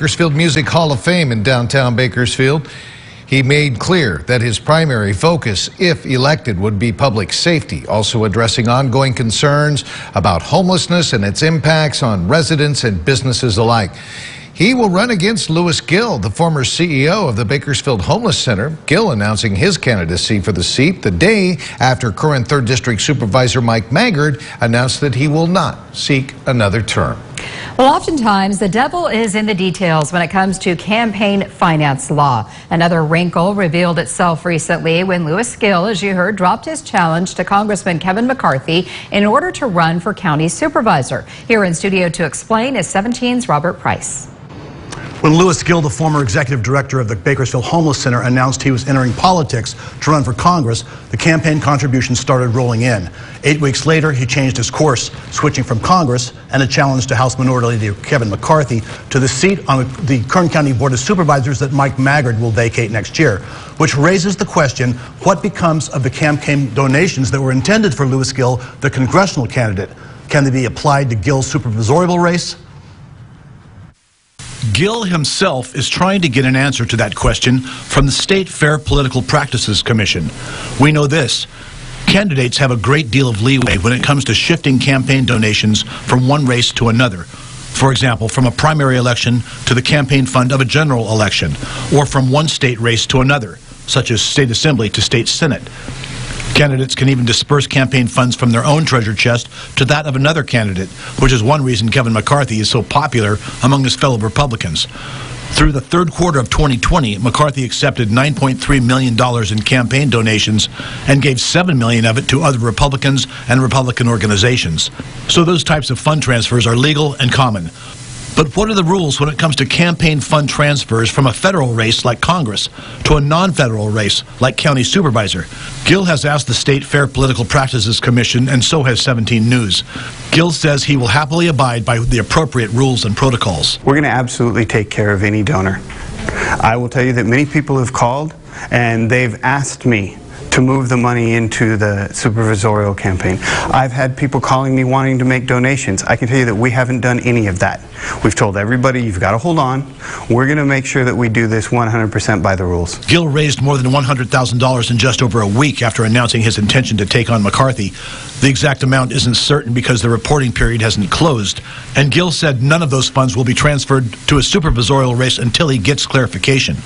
Bakersfield Music Hall of Fame in downtown Bakersfield. He made clear that his primary focus, if elected, would be public safety, also addressing ongoing concerns about homelessness and its impacts on residents and businesses alike. He will run against Louis Gill, the former CEO of the Bakersfield Homeless Center. Gill announcing his candidacy for the seat the day after current 3rd District Supervisor Mike Maggard announced that he will not seek another term. Well, oftentimes the devil is in the details when it comes to campaign finance law. Another wrinkle revealed itself recently when Louis Gill, as you heard, dropped his challenge to Congressman Kevin McCarthy in order to run for county supervisor. Here in studio to explain is 17's Robert Price. When Louis Gill, the former executive director of the Bakersfield Homeless Center, announced he was entering politics to run for Congress, the campaign contributions started rolling in. 8 weeks later, he changed his course, switching from Congress and a challenge to House Minority Leader Kevin McCarthy to the seat on the Kern County Board of Supervisors that Mike Maggard will vacate next year, which raises the question, what becomes of the campaign donations that were intended for Louis Gill, the congressional candidate? Can they be applied to Gill's supervisorial race? Gill himself is trying to get an answer to that question from the State Fair Political Practices Commission. We know this: candidates have a great deal of leeway when it comes to shifting campaign donations from one race to another. For example, from a primary election to the campaign fund of a general election, or from one state race to another, such as state assembly to state senate. Candidates can even disperse campaign funds from their own treasure chest to that of another candidate, which is one reason Kevin McCarthy is so popular among his fellow Republicans. Through the third quarter of 2020, McCarthy accepted $9.3 million in campaign donations and gave $7 million of it to other Republicans and Republican organizations. So those types of fund transfers are legal and common. But what are the rules when it comes to campaign fund transfers from a federal race like Congress to a non-federal race like county supervisor? Gill has asked the State Fair Political Practices Commission, and so has 17 News. Gill says he will happily abide by the appropriate rules and protocols. We're going to absolutely take care of any donor. I will tell you that many people have called and they've asked me to move the money into the supervisorial campaign. I've had people calling me wanting to make donations. I can tell you that we haven't done any of that. We've told everybody, you've got to hold on. We're going to make sure that we do this 100% by the rules. Gill raised more than $100,000 in just over a week after announcing his intention to take on McCarthy. The exact amount isn't certain because the reporting period hasn't closed, and Gill said none of those funds will be transferred to a supervisorial race until he gets clarification.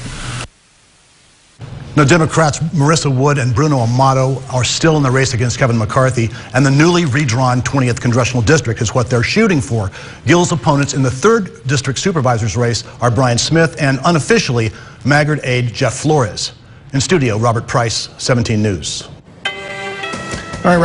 Now, Democrats Marissa Wood and Bruno Amato are still in the race against Kevin McCarthy, and the newly redrawn 20th Congressional District is what they're shooting for. Gill's opponents in the 3rd District Supervisor's race are Brian Smith and, unofficially, Maggard aide Jeff Flores. In studio, Robert Price, 17 News. All right.